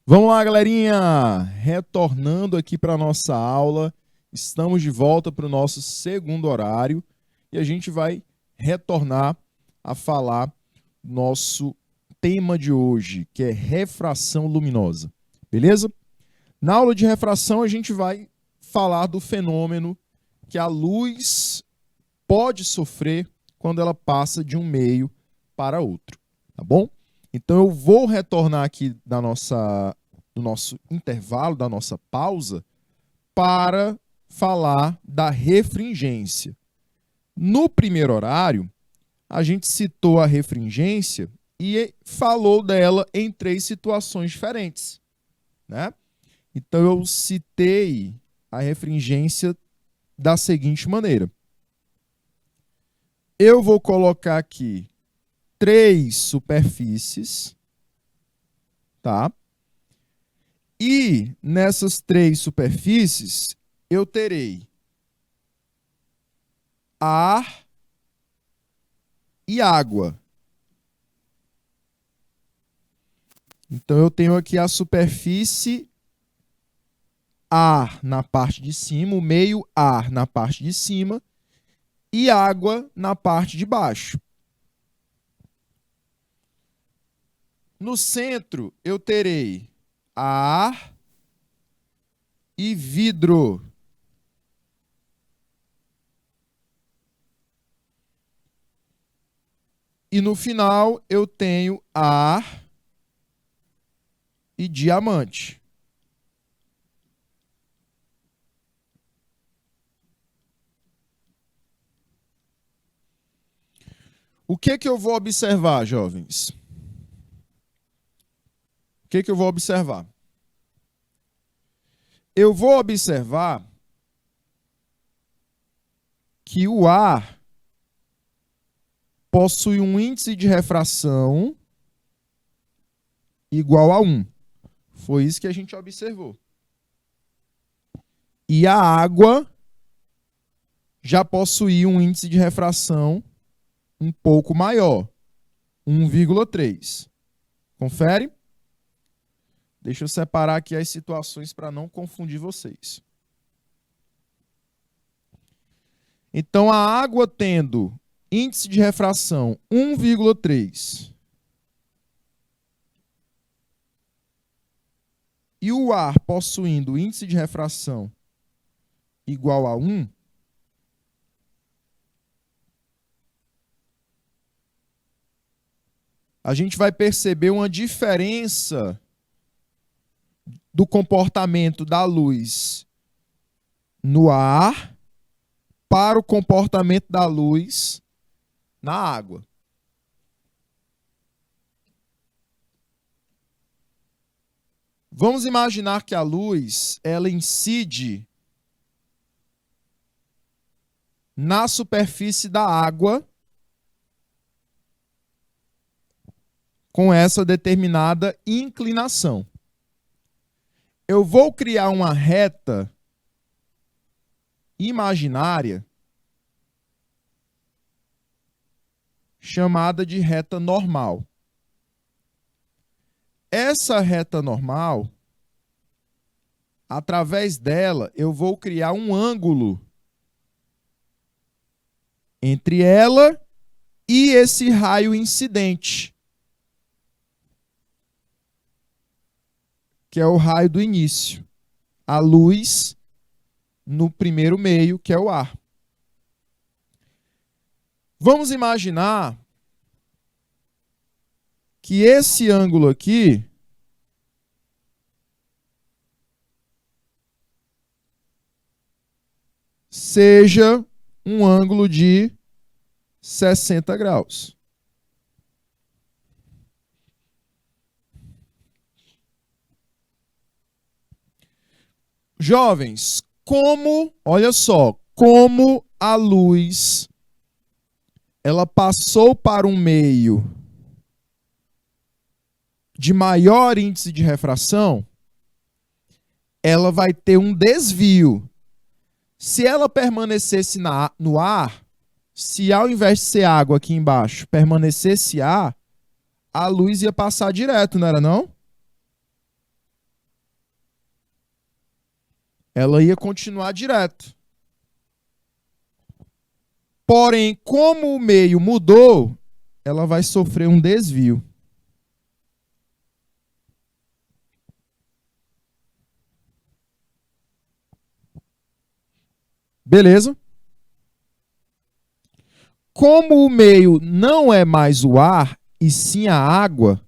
Vamos lá, galerinha! Retornando aqui para a nossa aula, estamos de volta para o nosso segundo horário e a gente vai retornar a falar do nosso tema de hoje, que é refração luminosa, beleza? Na aula de refração, a gente vai falar do fenômeno que a luz pode sofrer quando ela passa de um meio para outro, tá bom? Então eu vou retornar aqui do nosso intervalo, da nossa pausa, para falar da refringência. No primeiro horário, a gente citou a refringência e falou dela em três situações diferentes, né? Então eu citei a refringência da seguinte maneira. Eu vou colocar aqui três superfícies, tá? E nessas três superfícies eu terei ar e água. Então eu tenho aqui a superfície ar na parte de cima, o meio ar na parte de cima e água na parte de baixo. No centro eu terei ar e vidro. E no final eu tenho ar e diamante. O que eu vou observar, jovens? O que eu vou observar? Eu vou observar que o ar possui um índice de refração igual a 1. Foi isso que a gente observou. E a água já possui um índice de refração um pouco maior, 1,3. Confere? Deixa eu separar aqui as situações para não confundir vocês. Então, a água tendo índice de refração 1,3 e o ar possuindo índice de refração igual a 1, a gente vai perceber uma diferença do comportamento da luz no ar para o comportamento da luz na água. Vamos imaginar que a luz ela incide na superfície da água com essa determinada inclinação. Eu vou criar uma reta imaginária chamada de reta normal. Essa reta normal, através dela, eu vou criar um ângulo entre ela e esse raio incidente, que é o raio do início. A luz no primeiro meio, que é o ar. Vamos imaginar que esse ângulo aqui seja um ângulo de 60 graus. Jovens, olha só, como a luz ela passou para um meio de maior índice de refração, ela vai ter um desvio. Se ela permanecesse no ar, se ao invés de ser água aqui embaixo, permanecesse ar, a luz ia passar direto, não era não? ela ia continuar direto. Porém, como o meio mudou, ela vai sofrer um desvio. Beleza? Como o meio não é mais o ar, e sim a água,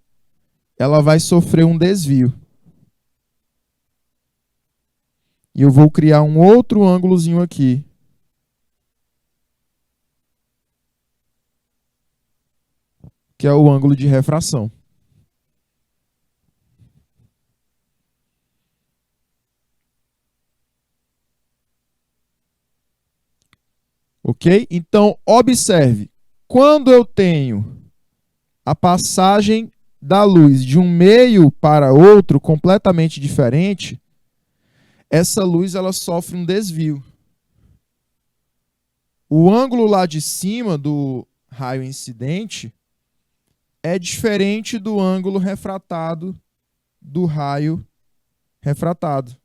ela vai sofrer um desvio. E eu vou criar um outro ângulozinho aqui. Que é o ângulo de refração. Ok? Então, observe. Quando eu tenho a passagem da luz de um meio para outro completamente diferente, essa luz ela sofre um desvio. O ângulo lá de cima do raio incidente é diferente do ângulo refratado do raio refratado.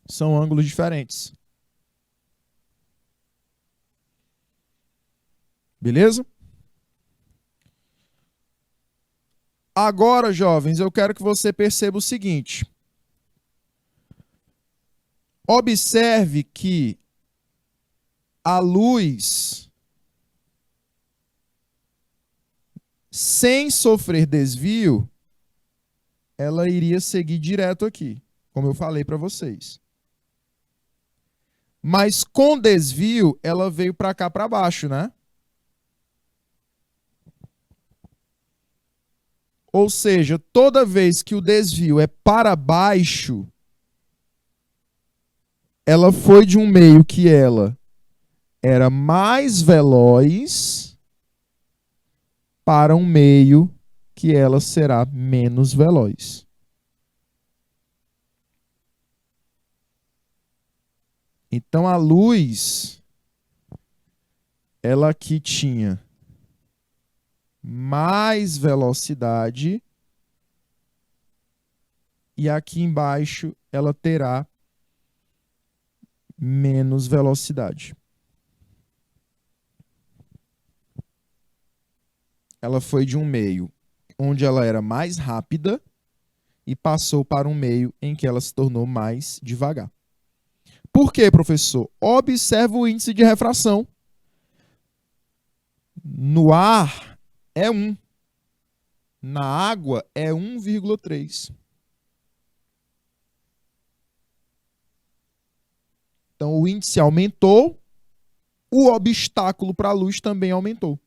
São ângulos diferentes. Beleza? Agora, jovens, eu quero que você perceba o seguinte. Observe que a luz, sem sofrer desvio, ela iria seguir direto aqui, como eu falei para vocês. Mas com desvio, ela veio para cá para baixo, né? Ou seja, toda vez que o desvio é para baixo, ela foi de um meio que ela era mais veloz para um meio que ela será menos veloz. Então a luz, ela aqui tinha mais velocidade e aqui embaixo ela terá menos velocidade. Ela foi de um meio onde ela era mais rápida e passou para um meio em que ela se tornou mais devagar. Por quê, professor? Observa o índice de refração. No ar é 1. Na água é 1,3. Então o índice aumentou, o obstáculo para a luz também aumentou.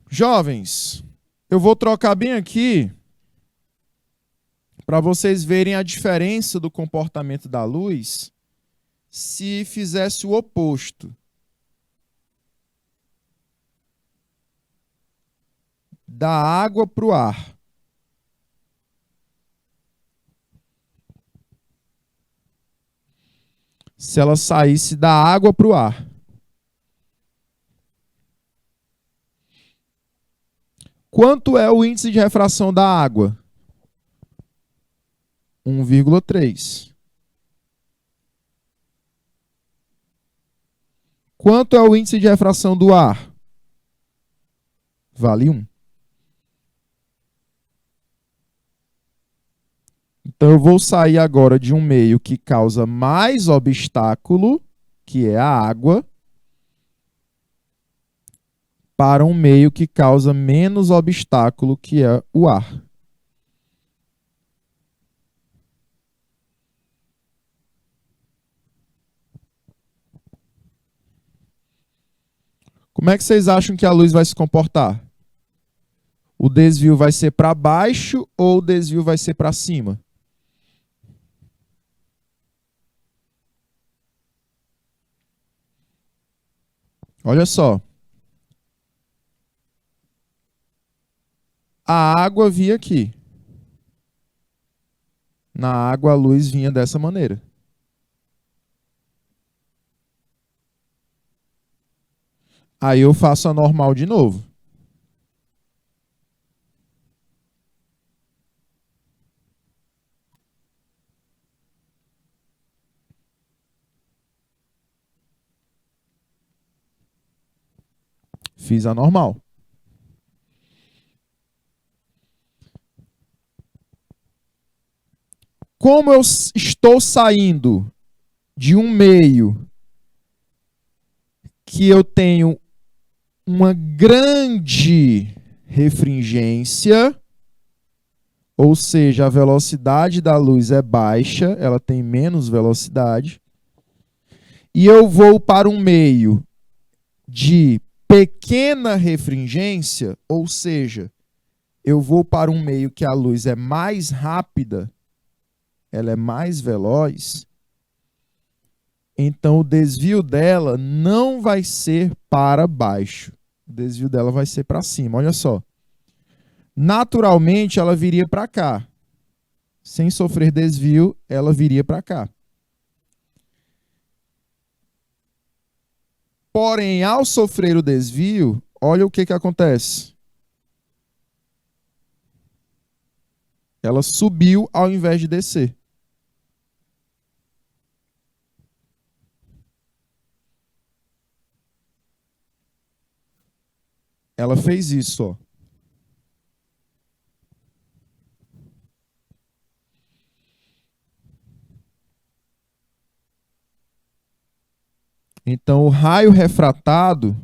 Jovens, eu vou trocar bem aqui para vocês verem a diferença do comportamento da luz se fizesse o oposto. Da água para o ar. Se ela saísse da água para o ar. Quanto é o índice de refração da água? 1,3. Quanto é o índice de refração do ar? Vale 1. Então eu vou sair agora de um meio que causa mais obstáculo, que é a água, para um meio que causa menos obstáculo, que é o ar. Como é que vocês acham que a luz vai se comportar? O desvio vai ser para baixo ou o desvio vai ser para cima? Olha só. A água vinha aqui. Na água a luz vinha dessa maneira. Aí eu faço a normal de novo. Fiz a normal. Como eu estou saindo de um meio que eu tenho uma grande refringência, ou seja, a velocidade da luz é baixa, ela tem menos velocidade, e eu vou para um meio de pequena refringência, ou seja, eu vou para um meio que a luz é mais rápida, ela é mais veloz, então o desvio dela não vai ser para baixo. O desvio dela vai ser para cima. Olha só. Naturalmente, ela viria para cá. Sem sofrer desvio, ela viria para cá. Porém, ao sofrer o desvio, olha o que acontece. Ela subiu ao invés de descer. Ela fez isso, ó. Então, o raio refratado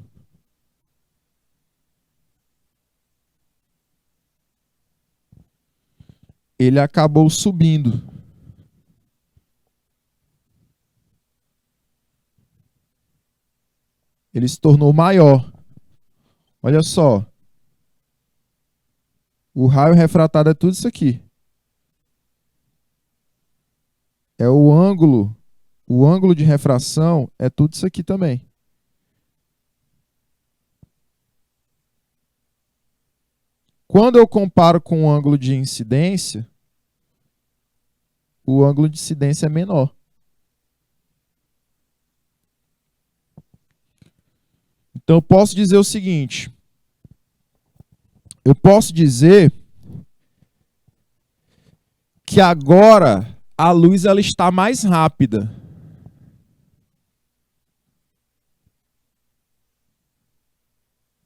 ele acabou subindo. Ele se tornou maior. Olha só. O raio refratado é tudo isso aqui. É o ângulo de refração é tudo isso aqui também. Quando eu comparo com o ângulo de incidência, o ângulo de incidência é menor. Então eu posso dizer o seguinte, eu posso dizer que agora a luz ela está mais rápida.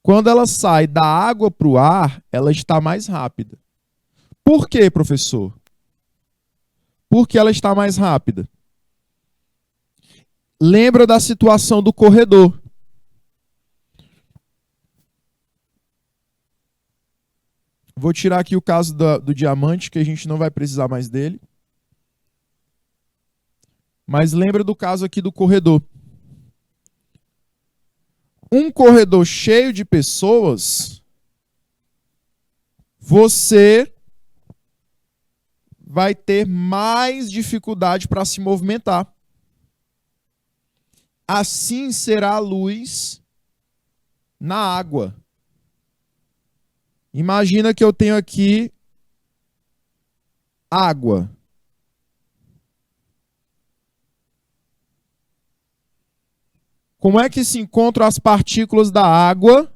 Quando ela sai da água para o ar, ela está mais rápida. Por quê, professor? Por que ela está mais rápida? Lembra da situação do corredor. Vou tirar aqui o caso do diamante, que a gente não vai precisar mais dele. Mas lembra do caso aqui do corredor. Um corredor cheio de pessoas, você vai ter mais dificuldade para se movimentar. Assim será a luz na água. Imagina que eu tenho aqui água. Como é que se encontram as partículas da água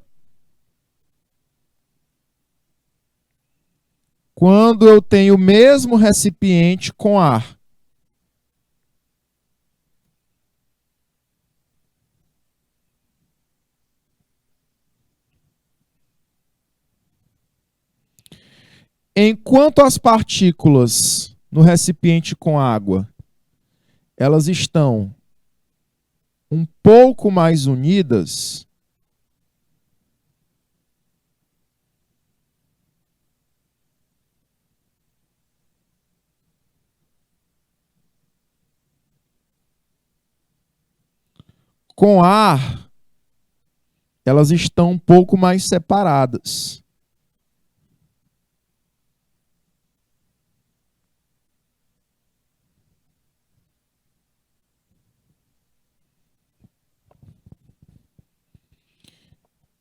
quando eu tenho o mesmo recipiente com ar? Enquanto as partículas no recipiente com água, elas estão um pouco mais unidas, com ar, elas estão um pouco mais separadas.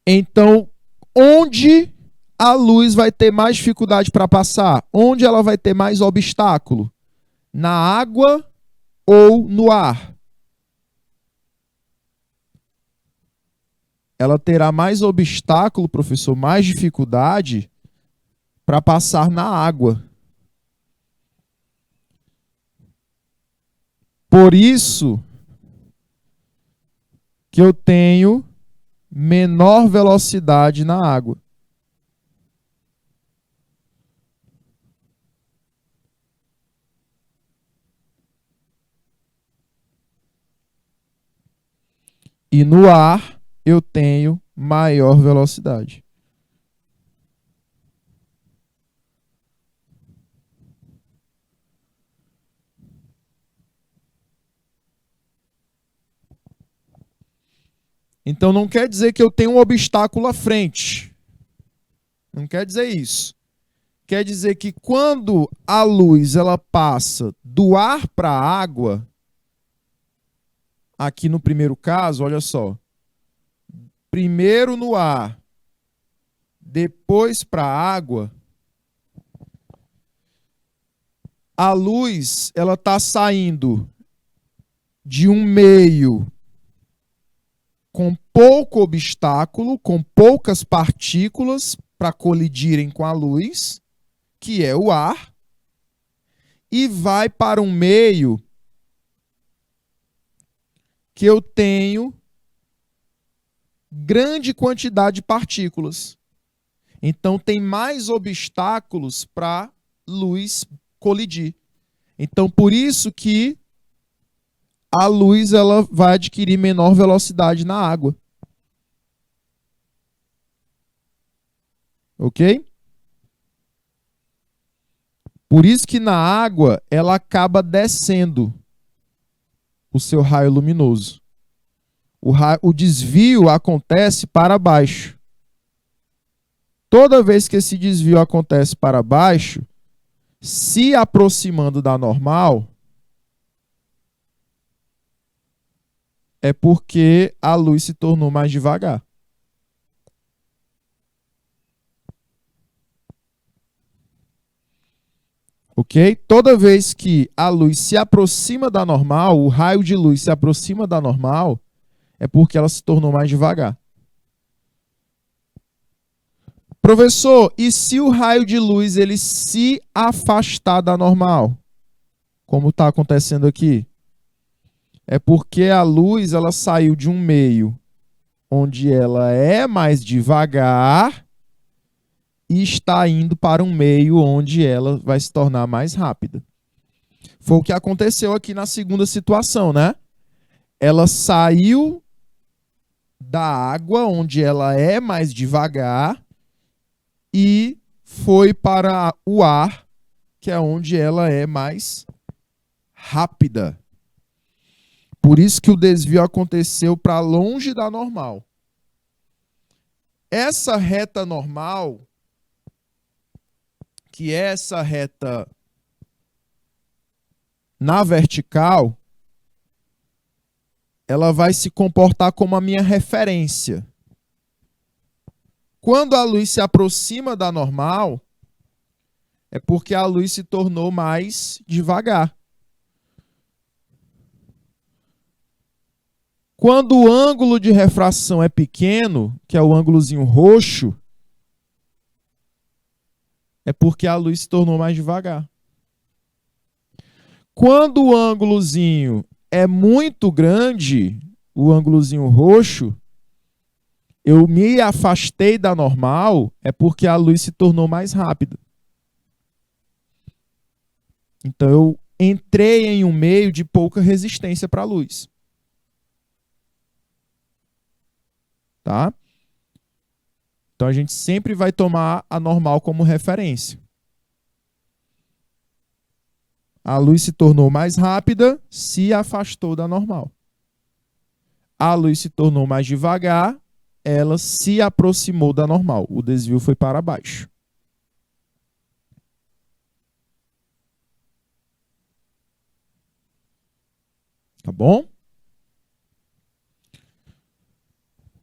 Então, onde a luz vai ter mais dificuldade para passar? Onde ela vai ter mais obstáculo? Na água ou no ar? ela terá mais obstáculo, professor, mais dificuldade para passar na água. Por isso que eu tenho menor velocidade na água. E no ar eu tenho maior velocidade. Então não quer dizer que eu tenho um obstáculo à frente. Não quer dizer isso. Quer dizer que quando a luz ela passa do ar para a água, aqui no primeiro caso, olha só, primeiro no ar, depois para a água, a luz ela está saindo de um meio com pouco obstáculo, com poucas partículas para colidirem com a luz, que é o ar, e vai para um meio que eu tenho grande quantidade de partículas. Então tem mais obstáculos para luz colidir. Então por isso que a luz ela vai adquirir menor velocidade na água. Ok? Por isso que na água ela acaba descendo o seu raio luminoso. O desvio acontece para baixo. Toda vez que esse desvio acontece para baixo, se aproximando da normal, é porque a luz se tornou mais devagar. Ok? Toda vez que a luz se aproxima da normal, o raio de luz se aproxima da normal, é porque ela se tornou mais devagar. Professor, e se o raio de luz ele se afastar da normal? Como está acontecendo aqui? É porque a luz ela saiu de um meio onde ela é mais devagar e está indo para um meio onde ela vai se tornar mais rápida. Foi o que aconteceu aqui na segunda situação, né? Ela saiu da água, onde ela é mais devagar, e foi para o ar, que é onde ela é mais rápida. Por isso que o desvio aconteceu para longe da normal. Essa reta normal, que é essa reta na vertical, ela vai se comportar como a minha referência. Quando a luz se aproxima da normal, é porque a luz se tornou mais devagar. Quando o ângulo de refração é pequeno, que é o ângulozinho roxo, é porque a luz se tornou mais devagar. Quando o ângulozinho é muito grande, o ângulozinho roxo, eu me afastei da normal, é porque a luz se tornou mais rápida. Então eu entrei em um meio de pouca resistência para a luz. Tá? Então a gente sempre vai tomar a normal como referência. A luz se tornou mais rápida, se afastou da normal. A luz se tornou mais devagar, ela se aproximou da normal. O desvio foi para baixo. Tá bom?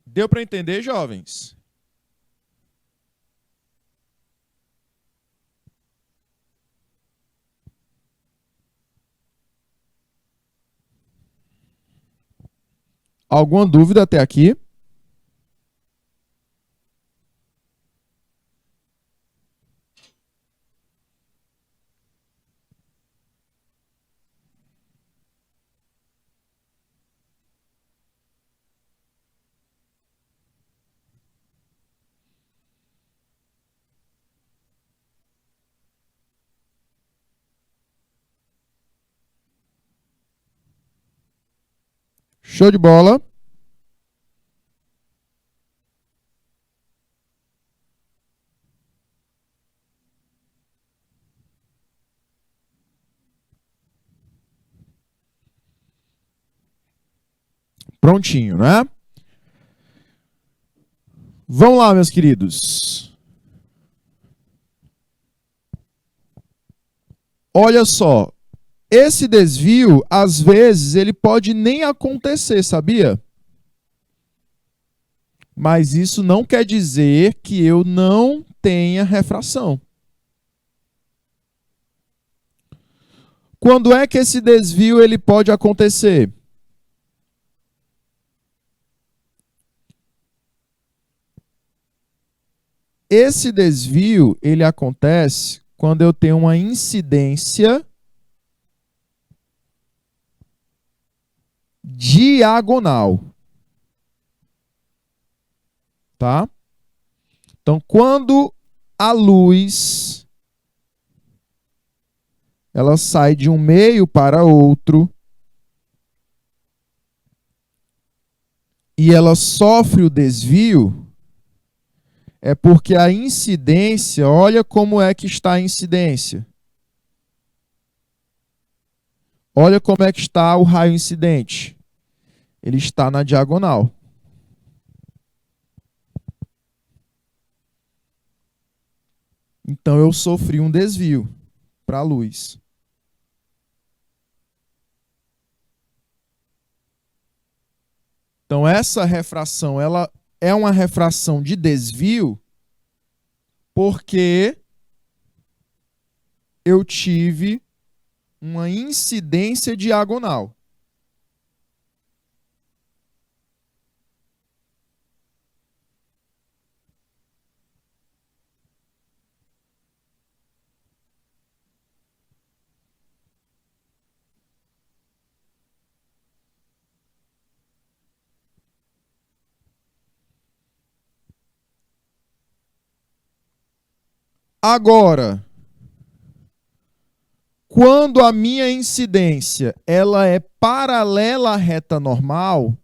Deu para entender, jovens? Alguma dúvida até aqui? Show de bola. Prontinho, né? Vamos lá, meus queridos. Olha só. Esse desvio, às vezes, ele pode nem acontecer, sabia? Mas isso não quer dizer que eu não tenha refração. Quando é que esse desvio ele pode acontecer? Esse desvio ele acontece quando eu tenho uma incidência diagonal. Tá? Então, quando a luz ela sai de um meio para outro e ela sofre o desvio, é porque a incidência, olha como é que está a incidência. Olha como é que está o raio incidente. Ele está na diagonal. Então eu sofri um desvio para a luz. Então essa refração, ela é uma refração de desvio porque eu tive uma incidência diagonal. Agora, quando a minha incidência ela é paralela à reta normal,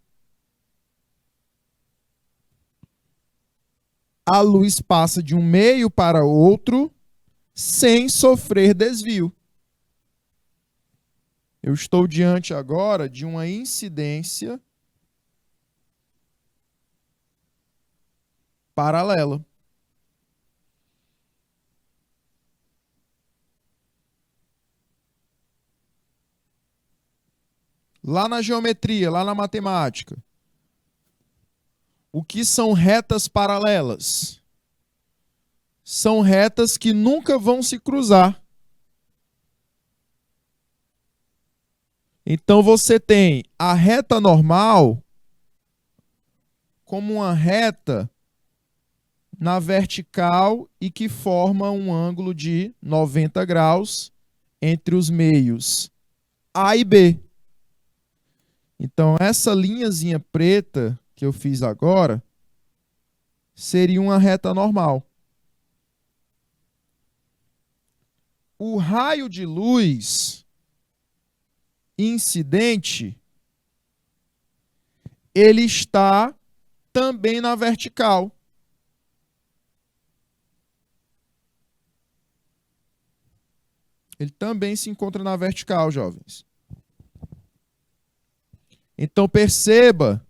a luz passa de um meio para outro sem sofrer desvio. Eu estou diante agora de uma incidência paralela. Lá na geometria, lá na matemática, o que são retas paralelas? São retas que nunca vão se cruzar. Então você tem a reta normal como uma reta na vertical e que forma um ângulo de 90 graus entre os meios A e B. Então, essa linhazinha preta que eu fiz agora seria uma reta normal. O raio de luz incidente, ele está também na vertical. Ele também se encontra na vertical, jovens. Então, perceba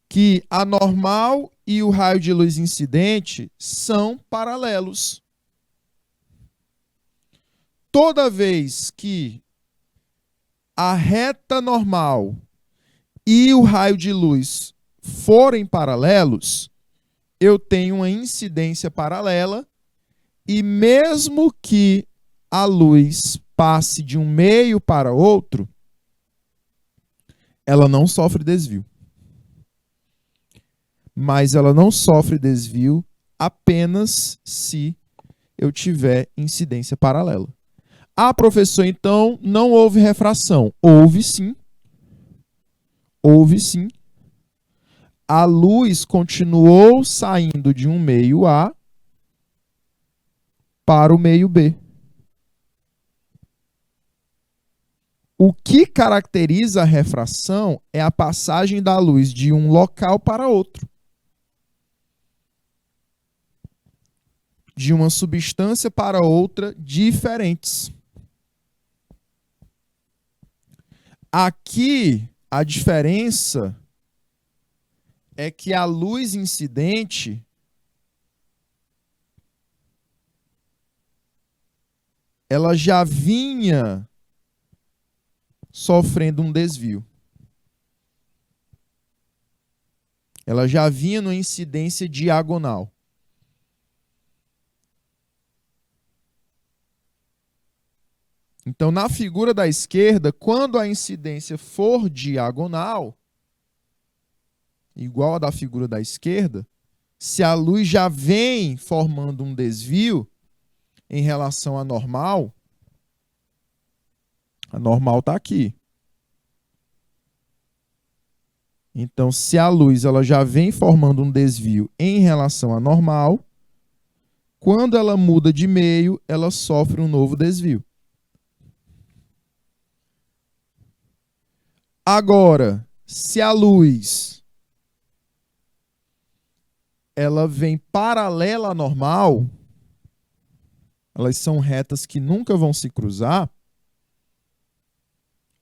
que a normal e o raio de luz incidente são paralelos. Toda vez que a reta normal e o raio de luz forem paralelos, eu tenho uma incidência paralela e mesmo que a luz passe de um meio para outro, ela não sofre desvio. Mas ela não sofre desvio apenas se eu tiver incidência paralela. Ah, professor, então não houve refração. Houve sim. Houve sim. A luz continuou saindo de um meio A para o meio B. O que caracteriza a refração é a passagem da luz de um local para outro, de uma substância para outra diferentes. Aqui, a diferença é que a luz incidente ela já vinha sofrendo um desvio. Ela já vinha numa incidência diagonal. Então, na figura da esquerda, quando a incidência for diagonal, igual a da figura da esquerda, se a luz já vem formando um desvio em relação à normal, a normal está aqui. Então, se a luz ela já vem formando um desvio em relação à normal, quando ela muda de meio, ela sofre um novo desvio. Agora, se a luz ela vem paralela à normal, elas são retas que nunca vão se cruzar,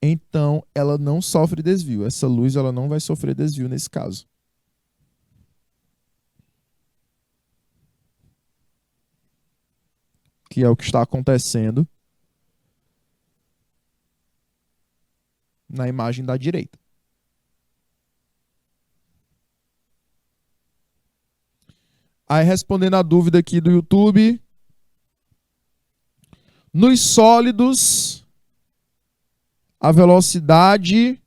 então ela não sofre desvio. Essa luz ela não vai sofrer desvio nesse caso. Que é o que está acontecendo na imagem da direita. Aí, respondendo a dúvida aqui do YouTube, nos sólidos, a velocidade,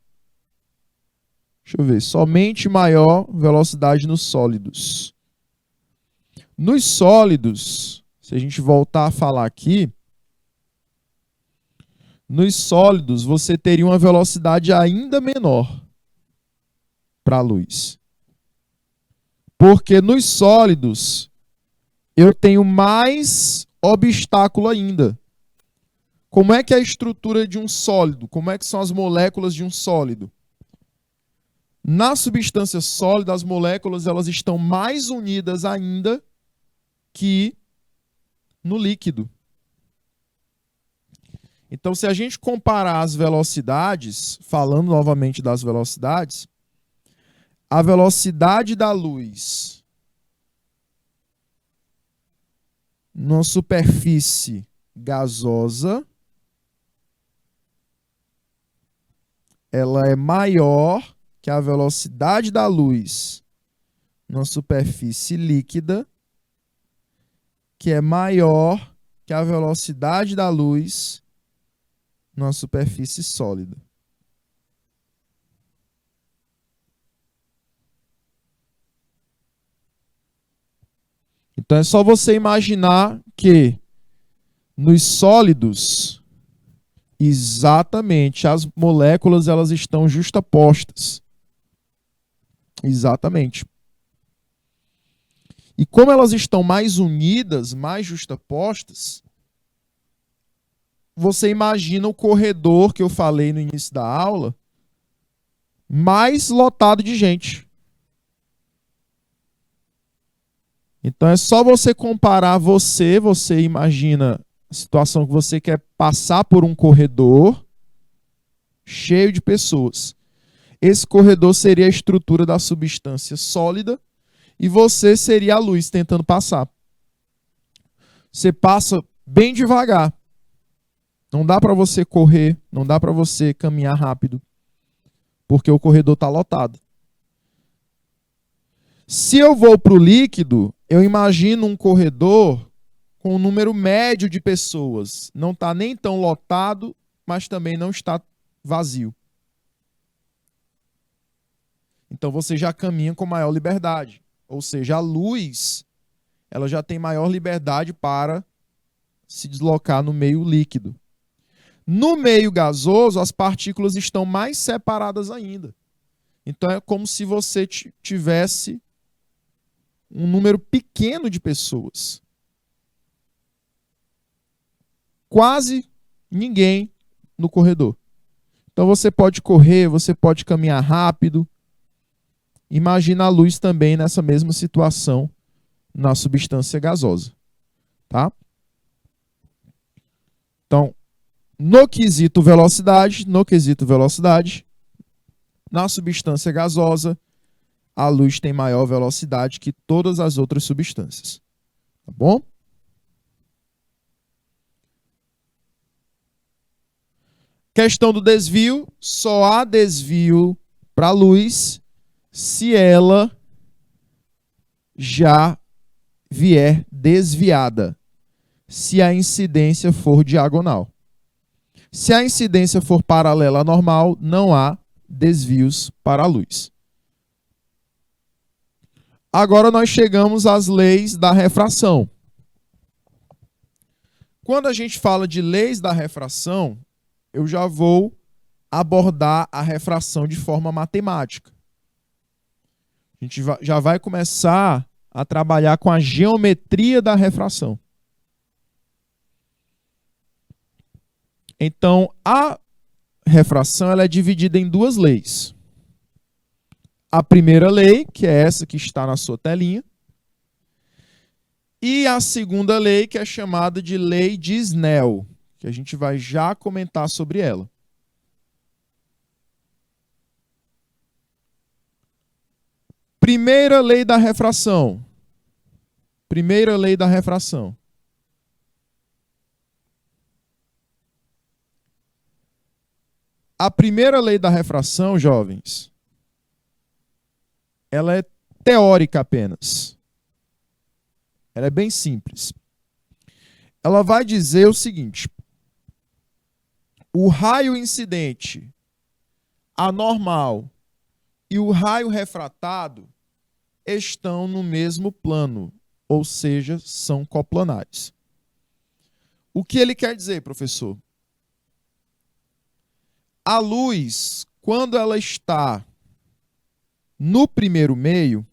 deixa eu ver, somente maior velocidade nos sólidos. Nos sólidos, se a gente voltar a falar aqui, nos sólidos você teria uma velocidade ainda menor para a luz. Porque nos sólidos eu tenho mais obstáculo ainda. Como é que é a estrutura de um sólido? Como é que são as moléculas de um sólido? Na substância sólida, as moléculas elas estão mais unidas ainda que no líquido. Então, se a gente comparar as velocidades, falando novamente das velocidades, a velocidade da luz numa superfície gasosa ela é maior que a velocidade da luz numa superfície líquida, que é maior que a velocidade da luz numa superfície sólida. Então é só você imaginar que nos sólidos, exatamente, as moléculas elas estão justapostas. Exatamente. E como elas estão mais unidas, mais justapostas, você imagina o corredor que eu falei no início da aula, mais lotado de gente. Então é só você comparar você imagina a situação que você quer passar por um corredor cheio de pessoas. Esse corredor seria a estrutura da substância sólida e você seria a luz tentando passar. Você passa bem devagar. Não dá para você correr, não dá para você caminhar rápido, porque o corredor está lotado. Se eu vou para o líquido, eu imagino um corredor com um número médio de pessoas. Não está nem tão lotado, mas também não está vazio. Então você já caminha com maior liberdade. Ou seja, a luz ela já tem maior liberdade para se deslocar no meio líquido. No meio gasoso, as partículas estão mais separadas ainda. Então é como se você tivesse um número pequeno de pessoas. Quase ninguém no corredor. Então você pode correr, você pode caminhar rápido. Imagina a luz também nessa mesma situação na substância gasosa, tá? Então, no quesito velocidade, na substância gasosa, a luz tem maior velocidade que todas as outras substâncias. Tá bom? Questão do desvio. Só há desvio para a luz se ela já vier desviada, se a incidência for diagonal. Se a incidência for paralela à normal, não há desvios para a luz. Agora nós chegamos às leis da refração. Quando a gente fala de leis da refração, eu já vou abordar a refração de forma matemática. A gente já vai começar a trabalhar com a geometria da refração. Então, a refração ela é dividida em duas leis. A primeira lei, que é essa que está na sua telinha, e a segunda lei, que é chamada de lei de Snell, que a gente vai já comentar sobre ela. Primeira lei da refração. Primeira lei da refração. A primeira lei da refração, jovens, ela é teórica apenas. Ela é bem simples. Ela vai dizer o seguinte: o raio incidente anormal e o raio refratado estão no mesmo plano, ou seja, são coplanares. O que ele quer dizer, professor? A luz, quando ela está no primeiro meio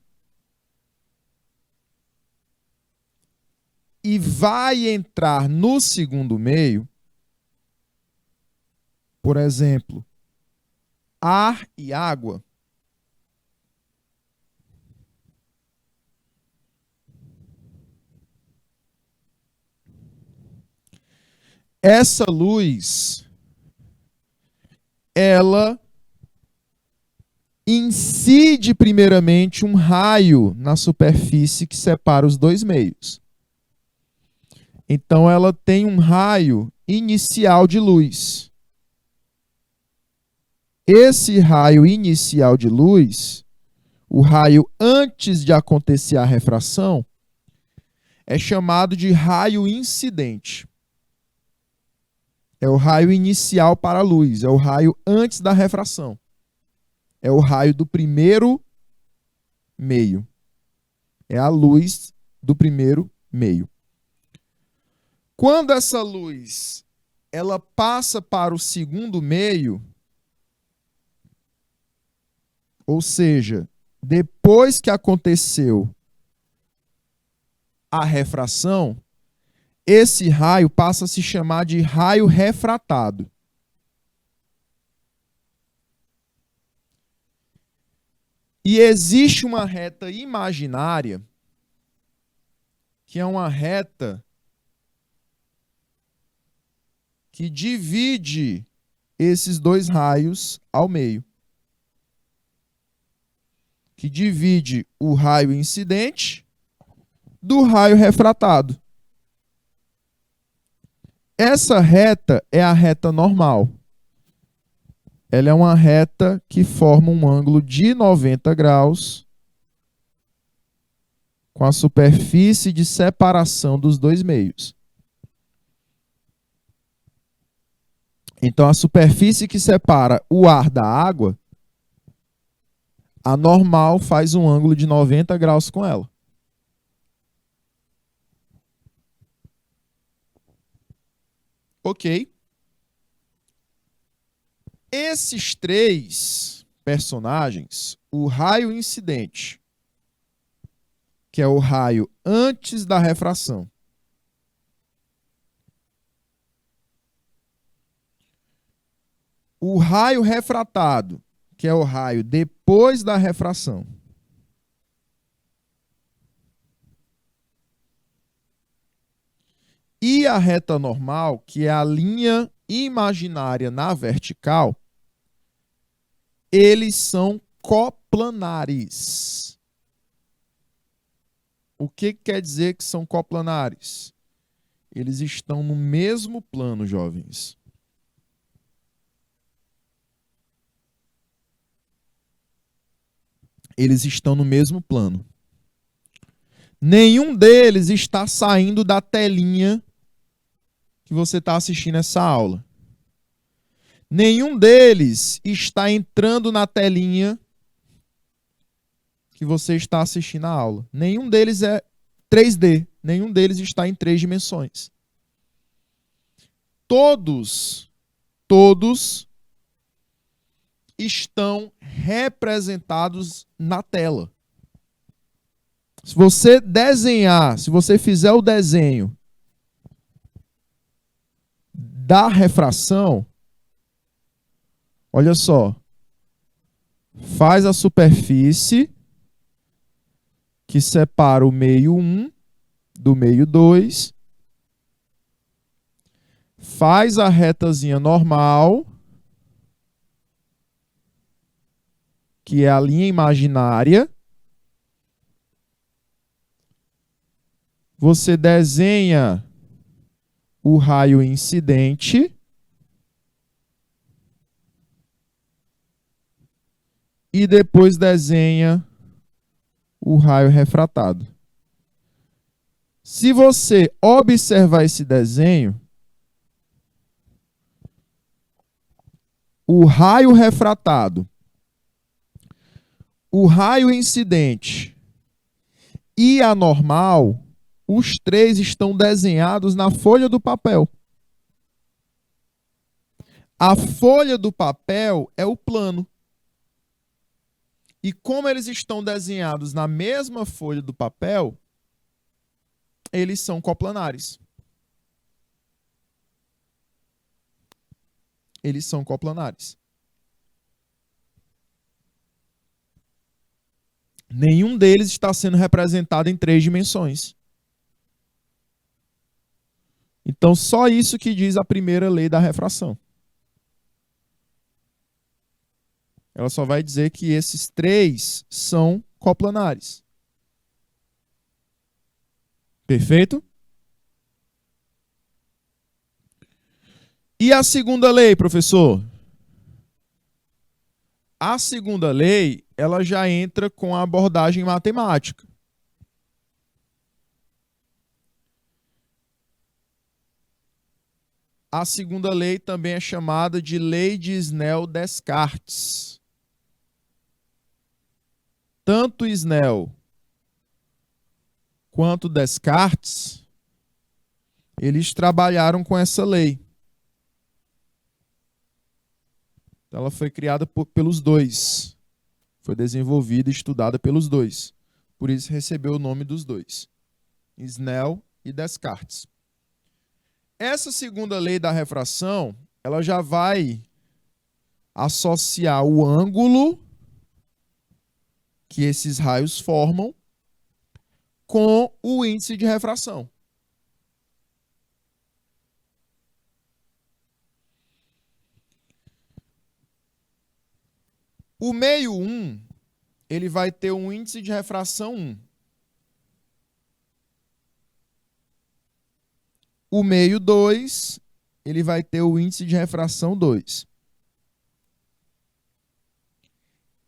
e vai entrar no segundo meio, por exemplo, ar e água, essa luz, ela incide primeiramente um raio na superfície que separa os dois meios. Então ela tem um raio inicial de luz. Esse raio inicial de luz, o raio antes de acontecer a refração, é chamado de raio incidente. É o raio inicial para a luz, é o raio antes da refração. É o raio do primeiro meio. É a luz do primeiro meio. Quando essa luz ela passa para o segundo meio, ou seja, depois que aconteceu a refração, esse raio passa a se chamar de raio refratado. E existe uma reta imaginária, que é uma reta que divide esses dois raios ao meio. Que divide o raio incidente do raio refratado. Essa reta é a reta normal. Ela é uma reta que forma um ângulo de 90 graus com a superfície de separação dos dois meios. Então, a superfície que separa o ar da água, a normal faz um ângulo de 90 graus com ela. Ok. Esses três personagens, o raio incidente, que é o raio antes da refração, o raio refratado, que é o raio depois da refração, e a reta normal, que é a linha imaginária na vertical, eles são coplanares. O que quer dizer que são coplanares? Eles estão no mesmo plano, jovens. Eles estão no mesmo plano. Nenhum deles está saindo da telinha que você está assistindo essa aula. Nenhum deles está entrando na telinha que você está assistindo a aula. Nenhum deles é 3D. Nenhum deles está em 3 dimensões. Todos estão representados na tela. Se você desenhar, se você fizer o desenho da refração, olha só, faz a superfície que separa o meio 1 do meio 2, faz a retazinha normal, que é a linha imaginária, você desenha o raio incidente e depois desenha o raio refratado. Se você observar esse desenho, o raio refratado, o raio incidente e a normal, os 3 estão desenhados na folha do papel. A folha do papel é o plano. E como eles estão desenhados na mesma folha do papel, eles são coplanares. Eles são coplanares. Nenhum deles está sendo representado em 3 dimensões. Então, só isso que diz a primeira lei da refração. Ela só vai dizer que esses 3 são coplanares. Perfeito? E a segunda lei, professor? A segunda lei, ela já entra com a abordagem matemática. A segunda lei também é chamada de lei de Snell-Descartes. Tanto Snell quanto Descartes, eles trabalharam com essa lei. Ela foi criada pelos dois. Foi desenvolvida e estudada pelos dois. Por isso recebeu o nome dos dois. Snell e Descartes. Essa segunda lei da refração, ela já vai associar o ângulo que esses raios formam com o índice de refração. O meio 1, ele vai ter um índice de refração 1. O meio 2, ele vai ter o índice de refração 2.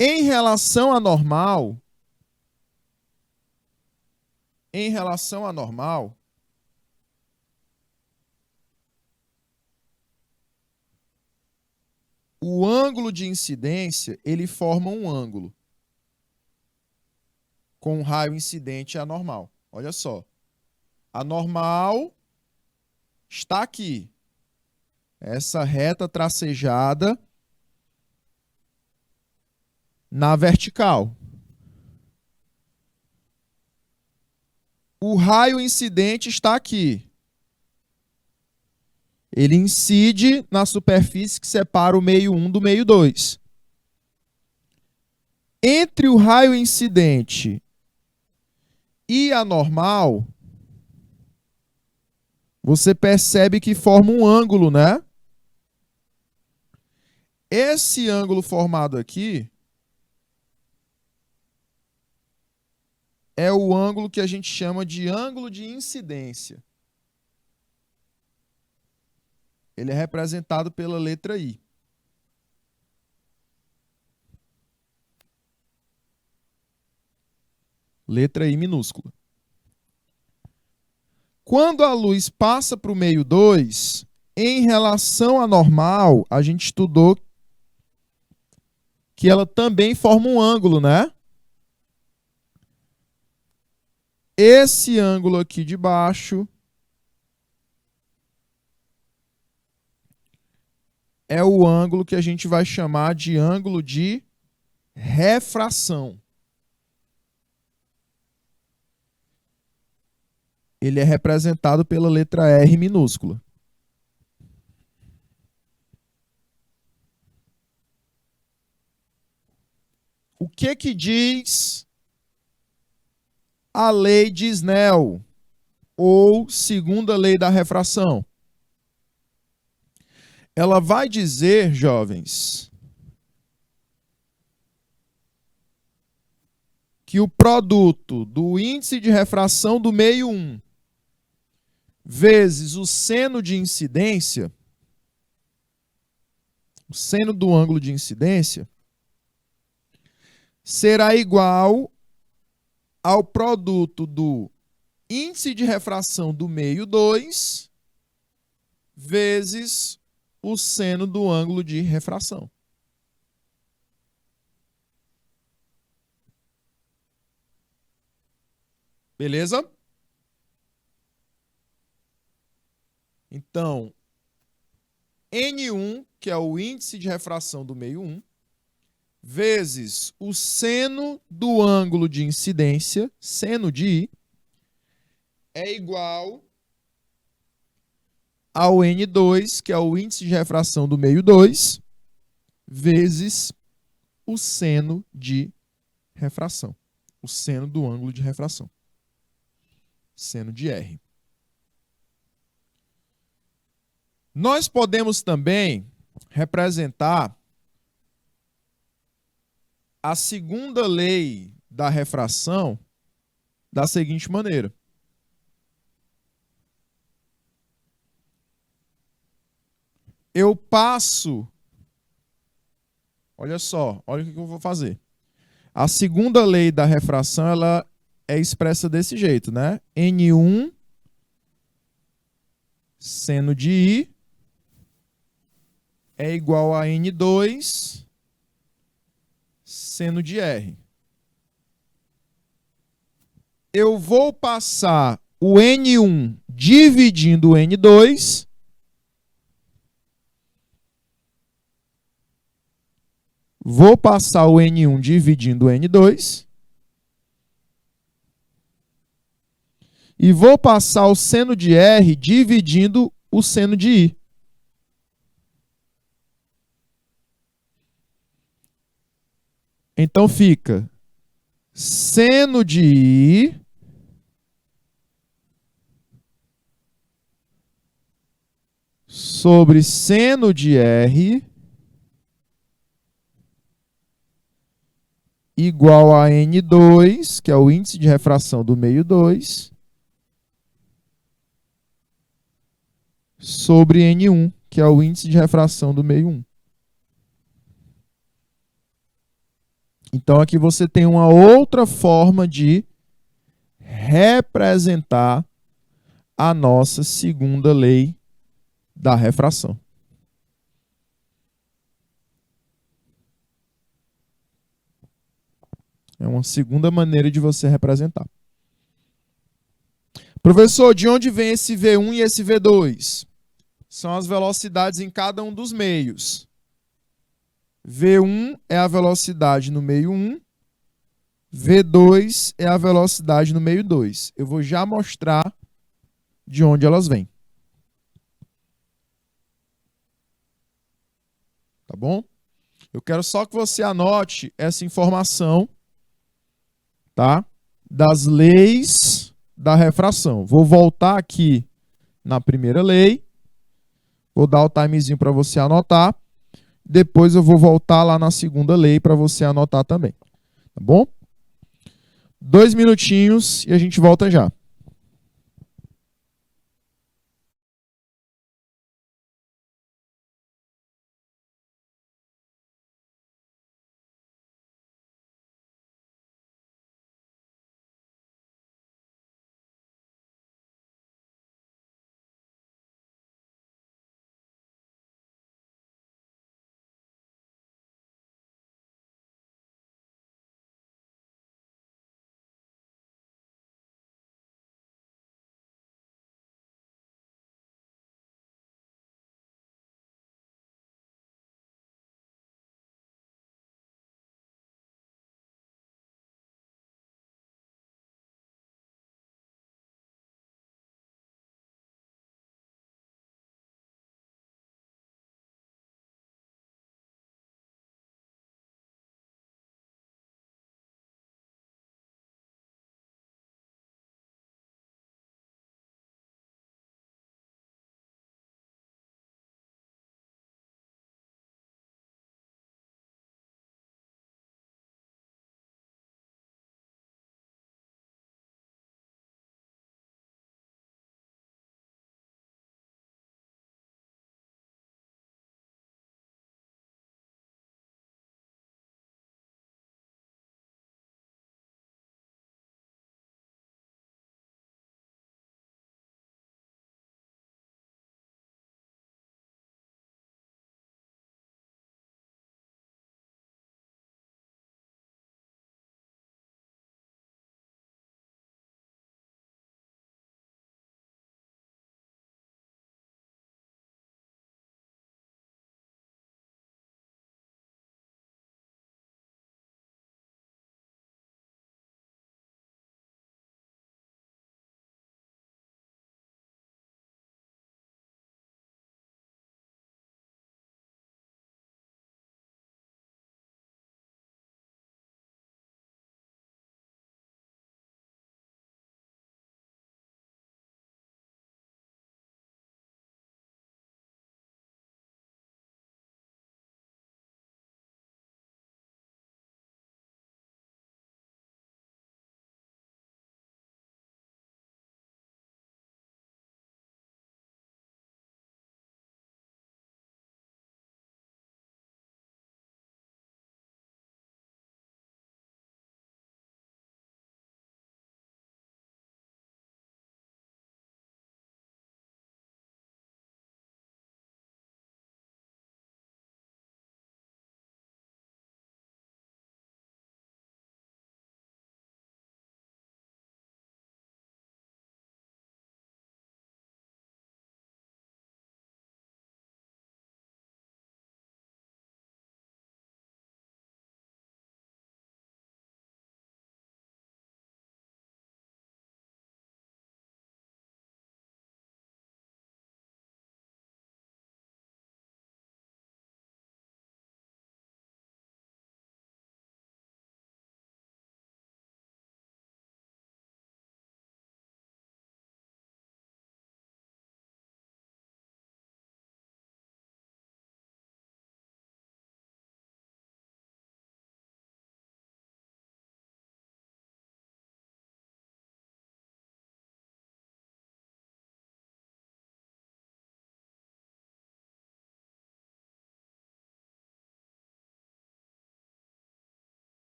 Em relação à normal, o ângulo de incidência, ele forma um ângulo com um raio incidente anormal. Olha só. A normal está aqui. Essa reta tracejada na vertical. O raio incidente está aqui. Ele incide na superfície que separa o meio 1 do meio 2. Entre o raio incidente e a normal, você percebe que forma um ângulo, né? Esse ângulo formado aqui é o ângulo que a gente chama de ângulo de incidência. Ele é representado pela letra I. Letra I minúscula. Quando a luz passa para o meio 2, em relação à normal, a gente estudou que ela também forma um ângulo, né? Esse ângulo aqui de baixo é o ângulo que a gente vai chamar de ângulo de refração. Ele é representado pela letra R minúscula. O que diz a lei de Snell, ou segunda lei da refração? Ela vai dizer, jovens, que o produto do índice de refração do meio 1 vezes o seno de incidência, o seno do ângulo de incidência, será igual ao produto do índice de refração do meio 2 vezes o seno do ângulo de refração. Beleza? Então, N1, que é o índice de refração do meio 1, vezes o seno do ângulo de incidência, seno de I, é igual ao N2, que é o índice de refração do meio 2, vezes o seno de refração, o seno do ângulo de refração, seno de R. Nós podemos também representar a segunda lei da refração da seguinte maneira. Eu passo, olha só, olha o que eu vou fazer. A segunda lei da refração, ela é expressa desse jeito, né? N1 seno de I é igual a N2 seno de R. Eu vou passar o N1 dividindo o N2 vou passar o N1 dividindo o N2 e vou passar o seno de R dividindo o seno de I. Então fica seno de I sobre seno de R igual a N2, que é o índice de refração do meio 2, sobre N1, que é o índice de refração do meio 1. Então, aqui você tem uma outra forma de representar a nossa segunda lei da refração. É uma segunda maneira de você representar. Professor, de onde vem esse V1 e esse V2? São as velocidades em cada um dos meios. V1 é a velocidade no meio 1, V2 é a velocidade no meio 2. Eu vou já mostrar de onde elas vêm. tá bom? Eu quero só que você anote essa informação, tá? Das leis da refração. Vou voltar aqui na primeira lei, vou dar o timezinho para você anotar, depois eu vou voltar lá na segunda lei para você anotar também, tá bom? 2 minutinhos e a gente volta já.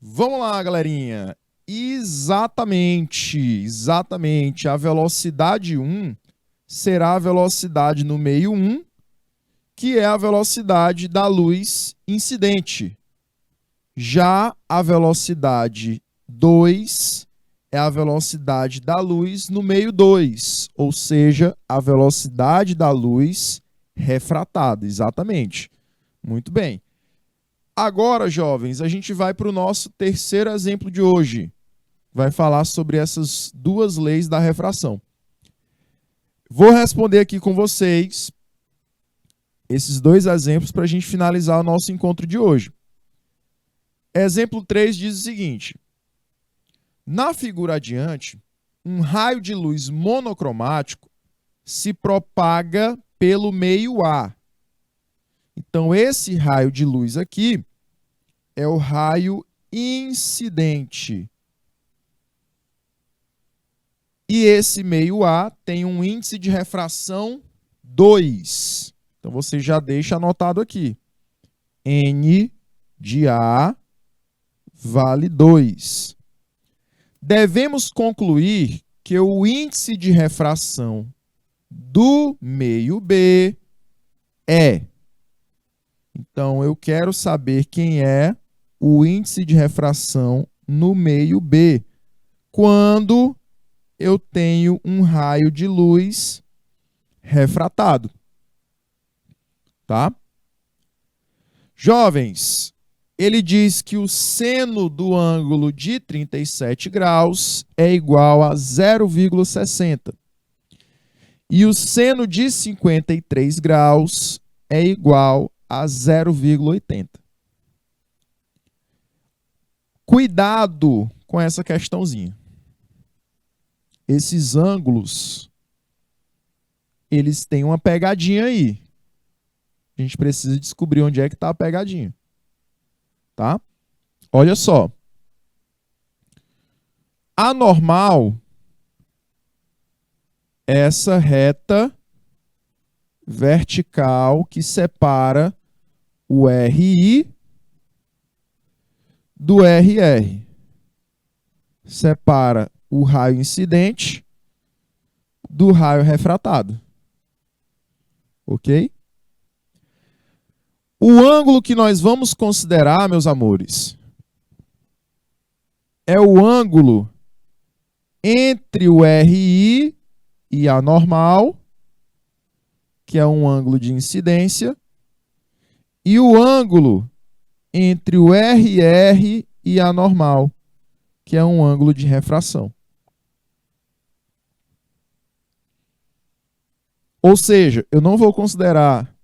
Vamos lá, galerinha. Exatamente. A velocidade 1 será a velocidade no meio 1, que é a velocidade da luz incidente. Já a velocidade 2 é a velocidade da luz no meio 2, ou seja, a velocidade da luz refratada, exatamente. Muito bem. Agora, jovens, a gente vai para o nosso terceiro exemplo de hoje. Vai falar sobre essas duas leis da refração. Vou responder aqui com vocês esses dois exemplos para a gente finalizar o nosso encontro de hoje. Exemplo 3 diz o seguinte: na figura adiante, um raio de luz monocromático se propaga pelo meio A. Então, esse raio de luz aqui é o raio incidente. E esse meio A tem um índice de refração 2. Então, você já deixa anotado aqui. N de A vale 2. Devemos concluir que o índice de refração do meio B é. Então, eu quero saber quem é o índice de refração no meio B quando eu tenho um raio de luz refratado. Tá? Jovens, ele diz que o seno do ângulo de 37 graus é igual a 0,60. E o seno de 53 graus é igual a 0,80. Cuidado com essa questãozinha. Esses ângulos, eles têm uma pegadinha aí. A gente precisa descobrir onde é que está a pegadinha. Tá? Olha só. A normal é essa reta vertical que separa o RI do RR. Separa o raio incidente do raio refratado. Ok? O ângulo que nós vamos considerar, meus amores, é o ângulo entre o RI e a normal, que é um ângulo de incidência, e o ângulo entre o RR e a normal, que é um ângulo de refração. Ou seja, eu não vou considerar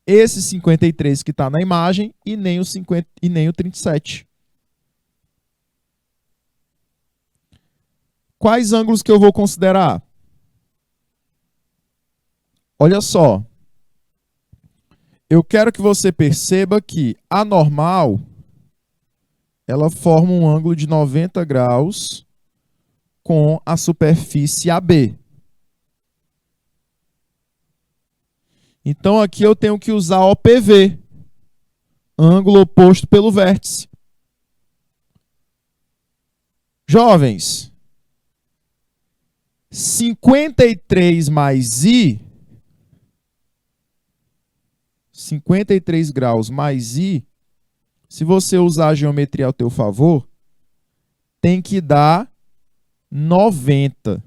esse 53 que está na imagem e nem o 37. Quais ângulos que eu vou considerar? Olha só. Eu quero que você perceba que a normal, ela forma um ângulo de 90 graus com a superfície AB. Então, aqui eu tenho que usar OPV, ângulo oposto pelo vértice. Jovens, 53 mais I, 53 graus mais I, se você usar a geometria ao teu favor, tem que dar 90.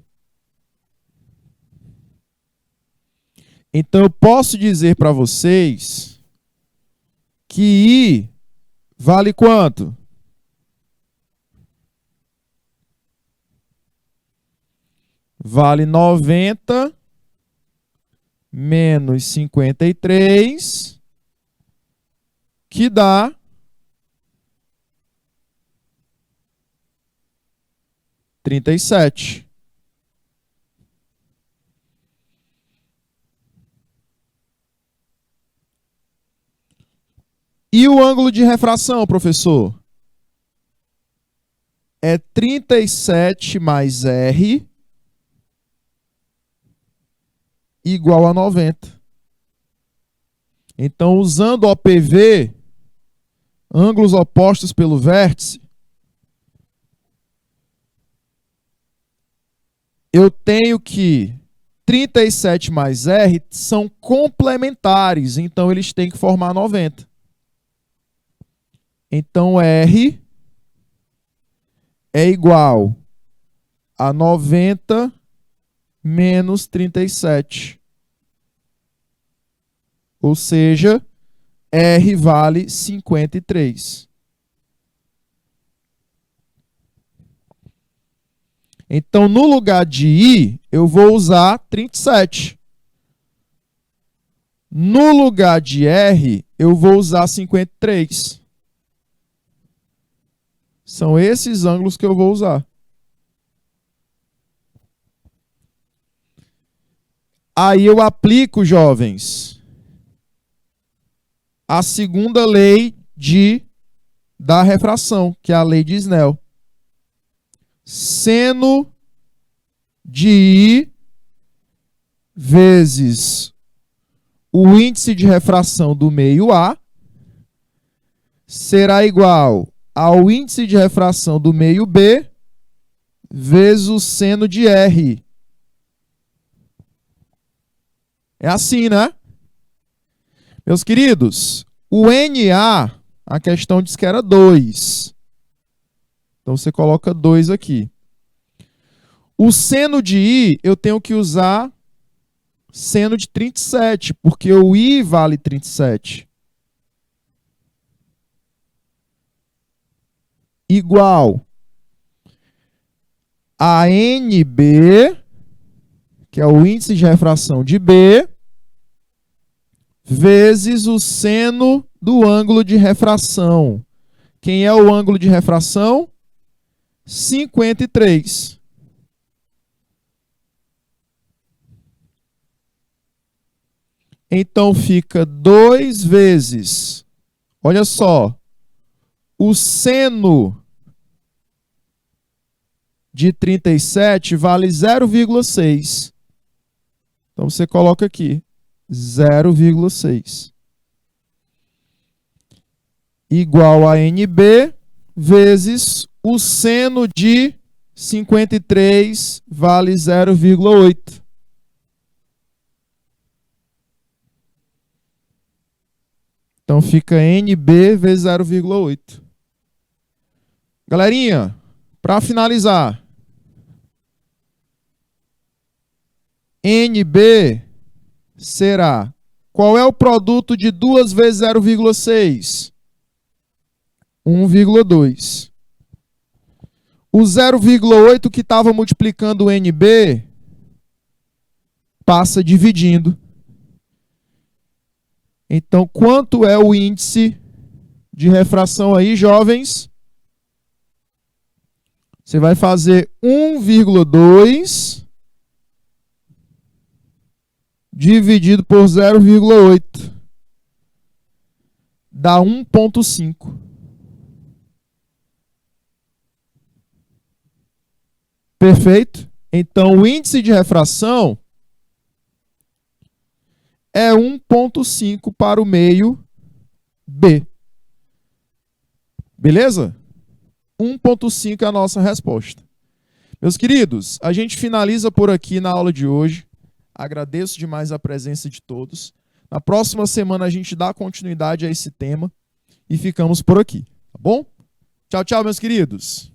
Então, eu posso dizer para vocês que I vale quanto? Vale 90 menos 53, que dá 37. E o ângulo de refração, professor? É 37 mais R igual a 90. Então, usando OPV, ângulos opostos pelo vértice, eu tenho que 37 mais R são complementares, então eles têm que formar 90. Então, R é igual a 90 menos 37. Ou seja, R vale 53. Então, no lugar de I, eu vou usar 37. No lugar de R, eu vou usar 53. São esses ângulos que eu vou usar. Aí eu aplico, jovens, a segunda lei da refração, que é a lei de Snell. Seno de I vezes o índice de refração do meio A será igual ao índice de refração do meio B vezes o seno de R. É assim, né? Meus queridos, o NA, a questão diz que era 2. Então, você coloca 2 aqui. O seno de I, eu tenho que usar seno de 37, porque o I vale 37. Igual a NB, que é o índice de refração de B, vezes o seno do ângulo de refração. Quem é o ângulo de refração? 53. Então, fica 2 vezes, olha só, o seno de 37 vale 0,6. Então, você coloca aqui, 0,6. Igual a NB vezes o seno de 53 vale 0,8. Então, fica NB vezes 0,8. Galerinha, para finalizar, NB será, qual é o produto de 2 vezes 0,6? 1,2. O 0,8 que estava multiplicando o NB passa dividindo. Então, quanto é o índice de refração aí, jovens? Você vai fazer 1,2 dividido por 0,8. Dá 1,5. Perfeito? Então, o índice de refração é 1,5 para o meio B. Beleza? 1,5 é a nossa resposta. Meus queridos, a gente finaliza por aqui na aula de hoje. Agradeço demais a presença de todos. Na próxima semana a gente dá continuidade a esse tema e ficamos por aqui, tá bom? Tchau, tchau, meus queridos.